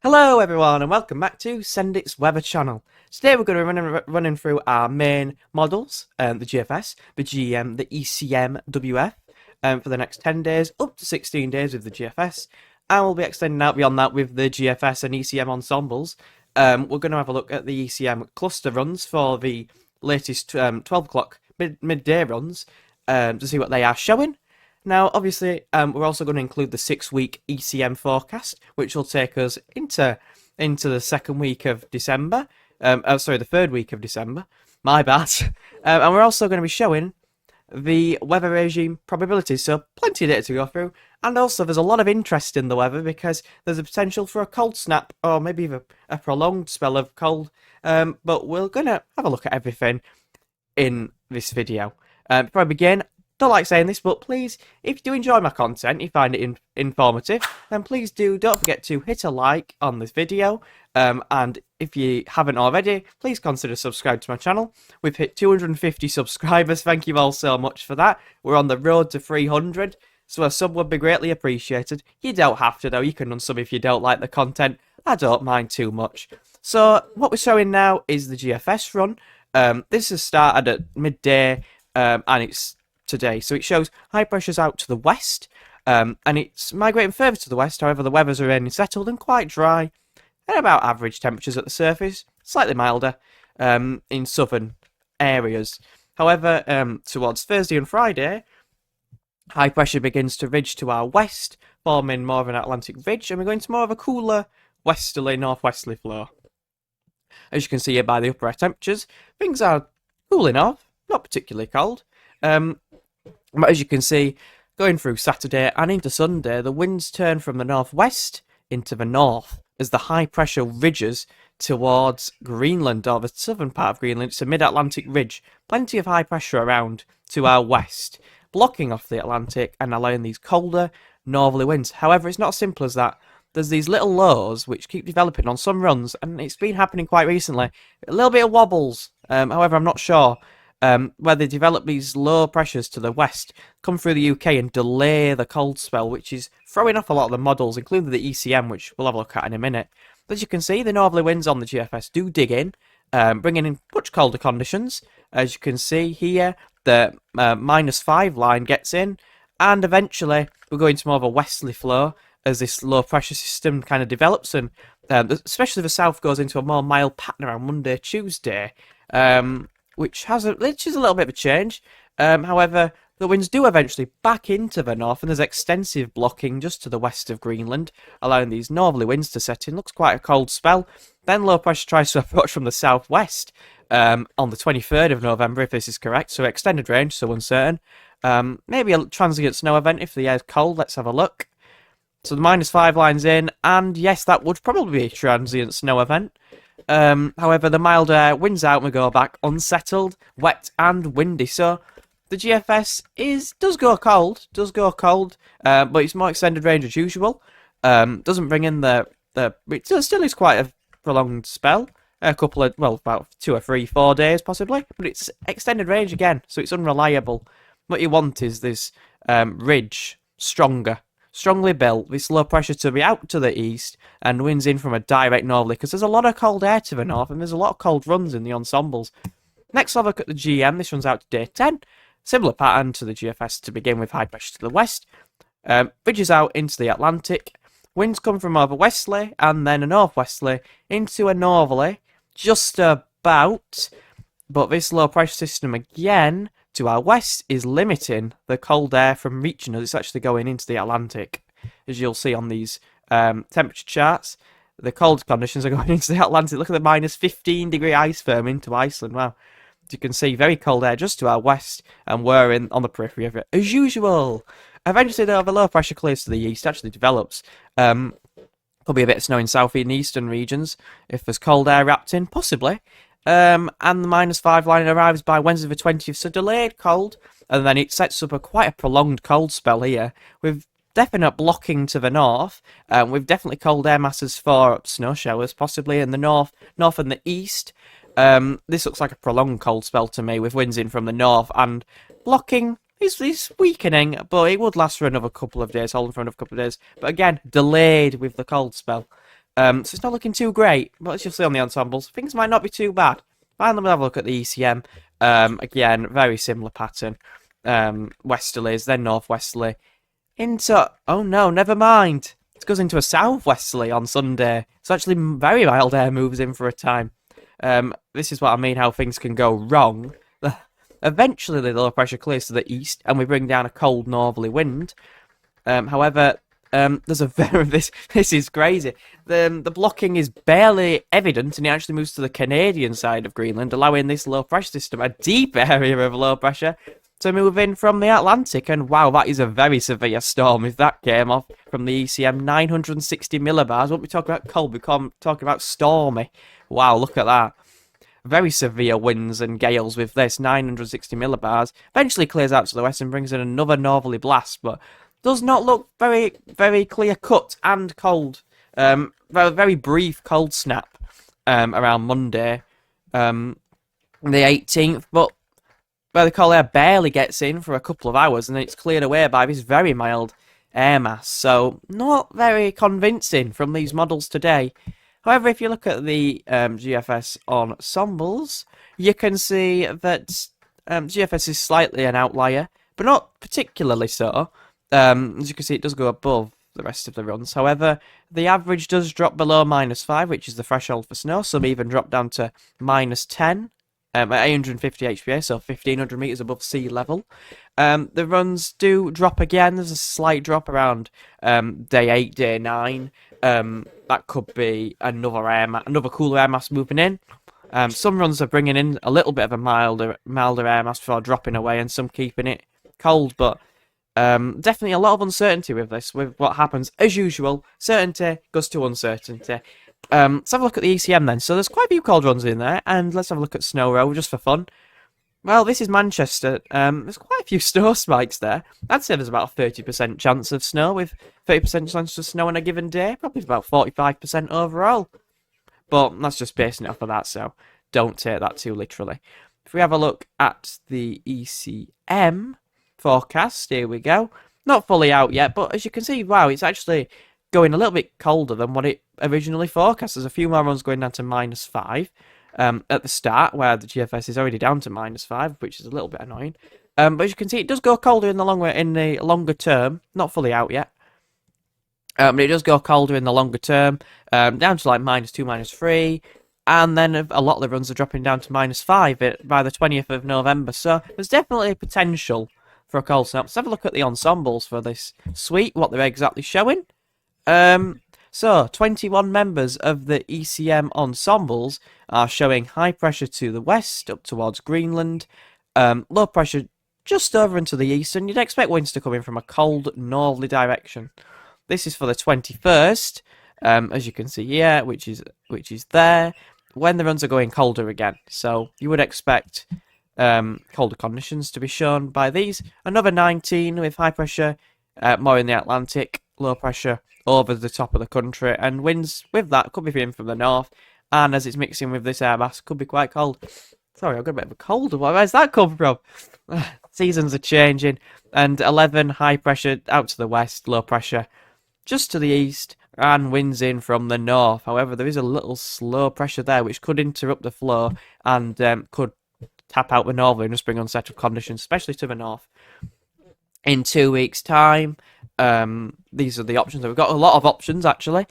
Hello everyone and welcome back to Sendit's Weather channel. Today we're going to be running through our main models, the GFS, the GM, the ECM, WF, for the next 10 days, up to 16 days with the GFS, and we'll be extending out beyond that with the GFS and ECM ensembles. We're going to have a look at the ECM cluster runs for the latest 12 o'clock midday runs to see what they are showing. Now, obviously, we're also going to include the 6-week ECM forecast, which will take us into the second week of December. The third week of December. My bad. And we're also going to be showing the weather regime probabilities, so plenty of data to go through. And also, there's a lot of interest in the weather because there's a potential for a cold snap or maybe even a prolonged spell of cold. But we're going to have a look at everything in this video. Before I begin, don't like saying this, but please, if you do enjoy my content, you find it informative, then please don't forget to hit a like on this video. And if you haven't already, please consider subscribing to my channel. We've hit 250 subscribers. Thank you all so much for that. We're on the road to 300, so a sub would be greatly appreciated. You don't have to, though. You can unsub if you don't like the content. I don't mind too much. So what we're showing now is the GFS run. This has started at midday, and it's today, so it shows high pressures out to the west, and it's migrating further to the west. However, the weather's remaining settled and quite dry, and about average temperatures at the surface, slightly milder in southern areas. However, towards Thursday and Friday, high pressure begins to ridge to our west, forming more of an Atlantic ridge, and we're going to more of a cooler westerly northwesterly flow. As you can see here by the upper air temperatures, things are cooling off, not particularly cold. But as you can see, going through Saturday and into Sunday, the winds turn from the northwest into the north as the high pressure ridges towards Greenland, or the southern part of Greenland. It's a mid-Atlantic ridge, plenty of high pressure around to our west, blocking off the Atlantic and allowing these colder northerly winds. However, it's not as simple as that. There's these little lows which keep developing on some runs, and it's been happening quite recently. A little bit of wobbles, however, I'm not sure where they develop these low pressures to the west, come through the UK and delay the cold spell, which is throwing off a lot of the models, including the ECM, which we'll have a look at in a minute. But as you can see, the northerly winds on the GFS do dig in, bringing in much colder conditions. As you can see here, the -5 line gets in, and eventually we're going to more of a westerly flow as this low pressure system kind of develops, and especially the south goes into a more mild pattern around Monday, Tuesday. Which is a little bit of a change. However, the winds do eventually back into the north, and there's extensive blocking just to the west of Greenland, allowing these northerly winds to set in. Looks quite a cold spell. Then low pressure tries to approach from the southwest on the 23rd of November, if this is correct. So extended range, so uncertain. Maybe a transient snow event if the air's cold. Let's have a look. So the -5 line's in, and yes, that would probably be a transient snow event. However, the milder winds out and we go back unsettled, wet and windy. So the GFS does go cold, but it's more extended range as usual. Doesn't bring in it still is quite a prolonged spell. A couple of, about 2 or 3, 4 days possibly, but it's extended range again, so it's unreliable. What you want is this ridge strongly built, this low pressure to be out to the east and winds in from a direct northerly, because there's a lot of cold air to the north and there's a lot of cold runs in the ensembles. Next, I'll look at the GM. This runs out to day 10. Similar pattern to the GFS to begin with, high pressure to the west. Ridges out into the Atlantic. Winds come from over westerly and then a northwesterly into a northerly, just about. But this low pressure system again to our west is limiting the cold air from reaching us. It's actually going into the Atlantic, as you'll see on these temperature charts. The cold conditions are going into the Atlantic. Look at the -15-degree ice firm into Iceland. Wow. As you can see, very cold air just to our west, and we're on the periphery of it, as usual. Eventually, though, the low pressure clears to the east, actually develops. Could be a bit of snow in south and eastern regions if there's cold air wrapped in, possibly. And the -5 line arrives by Wednesday the 20th, so delayed cold, and then it sets up quite a prolonged cold spell here, with definite blocking to the north, with definitely cold air masses for snow showers, possibly in the north and the east. This looks like a prolonged cold spell to me, with winds in from the north, and blocking is weakening, but it would last for another couple of days, holding for another couple of days. But again, delayed with the cold spell. So it's not looking too great, but as you'll see on the ensembles, things might not be too bad. Finally, we'll have a look at the ECM. Again, very similar pattern. Westerlies, then northwesterly. Into, oh no, never mind. It goes into a southwesterly on Sunday. It's actually very mild air moves in for a time. This is what I mean, how things can go wrong. Eventually, the low pressure clears to the east, and we bring down a cold northerly wind. However, there's a very this is crazy. The blocking is barely evident, and it actually moves to the Canadian side of Greenland, allowing this low pressure system, a deep area of low pressure, to move in from the Atlantic. And wow, that is a very severe storm. If that came off from the ECM, 960 millibars. Won't be talking about cold, we can't talk about stormy. Wow, look at that. Very severe winds and gales with this, 960 millibars. Eventually clears out to the west and brings in another northerly blast, but does not look very, very clear cut and cold. Very brief cold snap around Monday, the 18th, but the cold air barely gets in for a couple of hours, and then it's cleared away by this very mild air mass. So not very convincing from these models today. However, if you look at the GFS ensembles, you can see that GFS is slightly an outlier, but not particularly so. As you can see, it does go above the rest of the runs. However, the average does drop below -5, which is the threshold for snow. Some even drop down to -10 at 850 HPA, so 1,500 meters above sea level. The runs do drop again. There's a slight drop around day 8, day 9. That could be another cooler air mass moving in. Some runs are bringing in a little bit of a milder air mass before dropping away, and some keeping it cold. But definitely a lot of uncertainty with this, with what happens. As usual, certainty goes to uncertainty. Let's have a look at the ECM then. So there's quite a few cold runs in there, and let's have a look at Snow Row just for fun. Well, this is Manchester. There's quite a few snow spikes there. I'd say there's about a 30% chance of snow, with 30% chance of snow on a given day. Probably about 45% overall. But that's just basing it off of that, so don't take that too literally. If we have a look at the ECM forecast, here we go. Not fully out yet, but as you can see, wow, it's actually going a little bit colder than what it originally forecast. There's a few more runs going down to -5 at the start, where the GFS is already down to -5, which is a little bit annoying. But as you can see, it does go colder in the longer term. Not fully out yet. But it does go colder in the longer term, down to like -2, -3. And then a lot of the runs are dropping down to -5 by the 20th of November. So there's definitely potential for a cold snap. Let's have a look at the ensembles for this suite, what they're exactly showing. So 21 members of the ECM ensembles are showing high pressure to the west, up towards Greenland, low pressure just over into the east, and you'd expect winds to come in from a cold northerly direction. This is for the 21st, as you can see here, which is there, when the runs are going colder again. So you would expect colder conditions to be shown by these. Another 19 with high pressure, more in the Atlantic, low pressure over the top of the country, and winds with that could be in from the north, and as it's mixing with this air mass, could be quite cold. Sorry, I've got a bit of a cold. Where's that come from? Seasons are changing, and 11 high pressure out to the west, low pressure just to the east, and winds in from the north. However, there is a little slow pressure there, which could interrupt the flow and could tap out the northerly and just bring unsettled conditions, especially to the north. In 2 weeks' time, these are the options. We've got a lot of options, actually.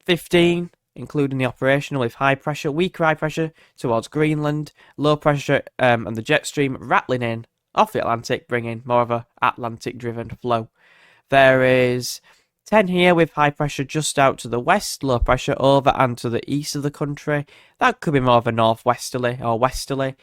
15, including the operational, with high pressure, weaker high pressure towards Greenland, low pressure, and the jet stream rattling in off the Atlantic, bringing more of a Atlantic-driven flow. There is 10 here with high pressure just out to the west, low pressure over and to the east of the country. That could be more of a northwesterly or westerly.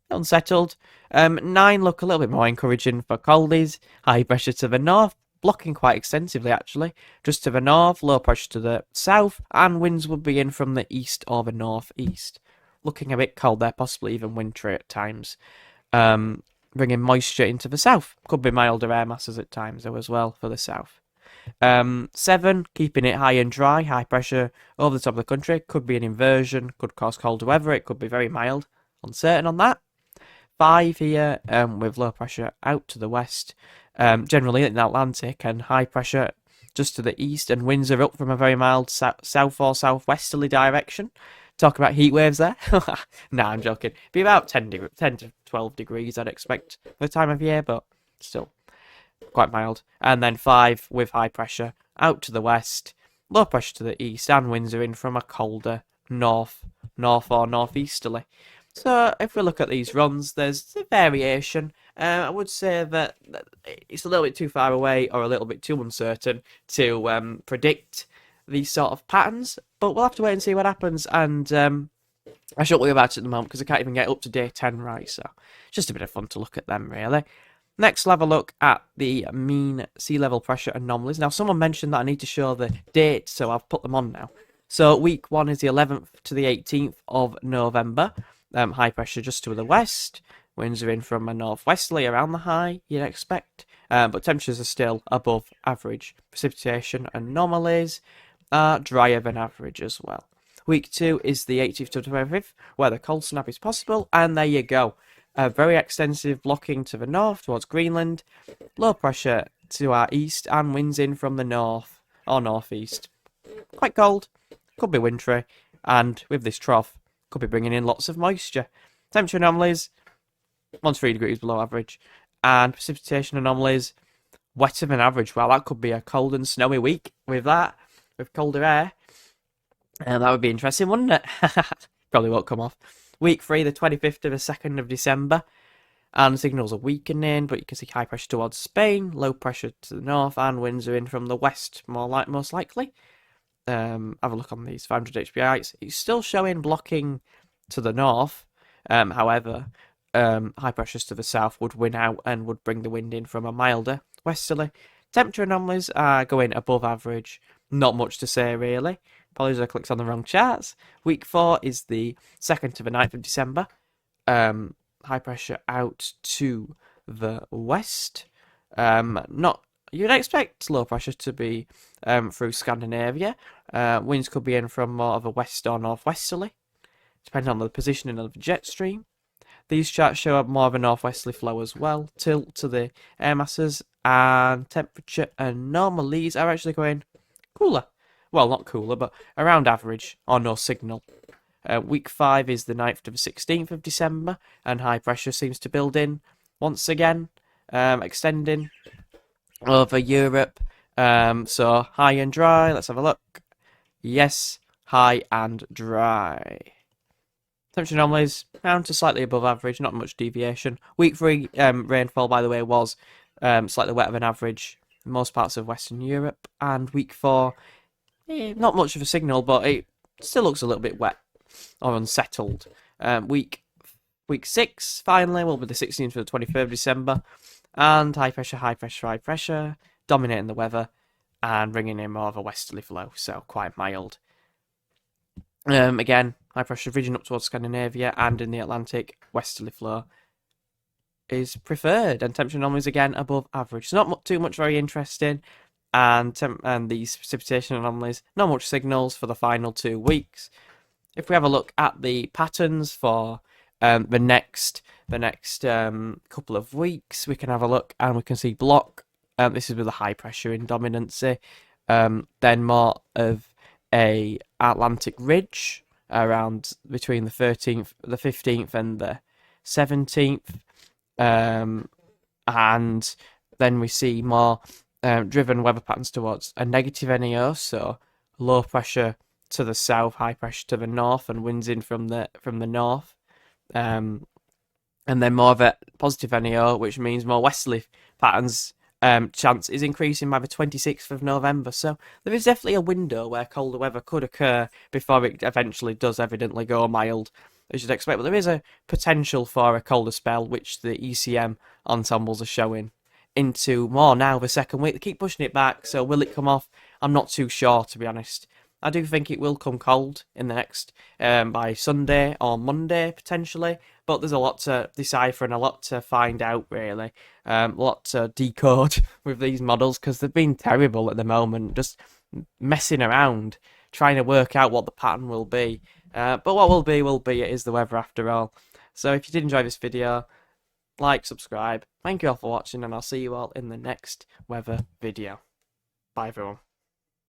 Unsettled. 9 look a little bit more encouraging for coldies. High pressure to the north, blocking quite extensively actually. Just to the north, low pressure to the south, and winds would be in from the east or the northeast. Looking a bit cold there, possibly even wintry at times. Bringing moisture into the south. Could be milder air masses at times though as well for the south. 7, keeping it high and dry, high pressure over the top of the country. Could be an inversion, could cause colder weather, it could be very mild. Uncertain on that. 5 here with low pressure out to the west, generally in the Atlantic, and high pressure just to the east, and winds are up from a very mild south or southwesterly direction. Talk about heat waves there. Nah, I'm joking. Be about 10 to 12 degrees, I'd expect for the time of year, but still quite mild. And then 5 with high pressure out to the west, low pressure to the east, and winds are in from a colder north or northeasterly. So if we look at these runs, there's a variation. I would say that it's a little bit too far away or a little bit too uncertain to predict these sort of patterns, but we'll have to wait and see what happens. And I shouldn't worry about it at the moment because I can't even get up to day 10 right, so just a bit of fun to look at them, really. Next, we'll have a look at the mean sea level pressure anomalies. Now, someone mentioned that I need to show the date, so I've put them on now. So week 1 is the 11th to the 18th of November. High pressure just to the west. Winds are in from a northwesterly around the high, you'd expect. But temperatures are still above average. Precipitation anomalies are drier than average as well. Week 2 is the 18th to the 25th, where the cold snap is possible. And there you go. Very extensive blocking to the north towards Greenland. Low pressure to our east and winds in from the north or northeast. Quite cold. Could be wintry. And with this trough, could be bringing in lots of moisture. Temperature anomalies, 1 to 3 degrees below average. And precipitation anomalies, wetter than average. Well, that could be a cold and snowy week with that, with colder air. And that would be interesting, wouldn't it? Probably won't come off. Week 3, the 25th to the 2nd of December. And signals are weakening, but you can see high pressure towards Spain, low pressure to the north, and winds are in from the west, most likely. Have a look on these 500 HPIs. It's still showing blocking to the north. However, high pressures to the south would win out and would bring the wind in from a milder westerly. Temperature anomalies are going above average. Not much to say, really. Apologies, I clicked on the wrong charts. Week 4 is the 2nd to the 9th of December. High pressure out to the west. You'd expect low pressure to be through Scandinavia. Winds could be in from more of a west or northwesterly, depending on the positioning of the jet stream. These charts show up more of a northwesterly flow as well. Tilt to the air masses, and temperature anomalies are actually going cooler. Well, not cooler, but around average, or no signal. Week 5 is the 9th to the 16th of December, and high pressure seems to build in once again, extending over Europe. So high and dry. Let's have a look. Yes, high and dry. Temperature anomalies down to slightly above average, not much deviation. Week 3 rainfall, by the way, was slightly wetter than average in most parts of Western Europe. And week 4, not much of a signal, but it still looks a little bit wet or unsettled. Week 6, finally, will be the 16th to the 23rd of December. And high pressure, dominating the weather and bringing in more of a westerly flow, so quite mild. Again, high pressure region up towards Scandinavia and in the Atlantic, westerly flow is preferred, and temperature anomalies again above average. So not too much very interesting, and these precipitation anomalies, not much signals for the final 2 weeks. If we have a look at the patterns for the next couple of weeks, we can have a look and we can see block. This is with a high pressure in dominancy. Then more of a Atlantic ridge around between the 15th and the 17th. And then we see more driven weather patterns towards a negative NEO, so low pressure to the south, high pressure to the north, and winds in from the north. And then more of a positive NEO, which means more westerly patterns. Chance is increasing by the 26th of November. So there is definitely a window where colder weather could occur before it eventually does evidently go mild, as you'd expect. But there is a potential for a colder spell, which the ECM ensembles are showing into more now the second week. They keep pushing it back, so will it come off? I'm not too sure, to be honest. I do think it will come cold in the next, by Sunday or Monday, potentially. But there's a lot to decipher and a lot to find out, really. A lot to decode with these models, because they've been terrible at the moment, just messing around, trying to work out what the pattern will be. But what will be, it is the weather after all. So if you did enjoy this video, like, subscribe. Thank you all for watching, and I'll see you all in the next weather video. Bye, everyone.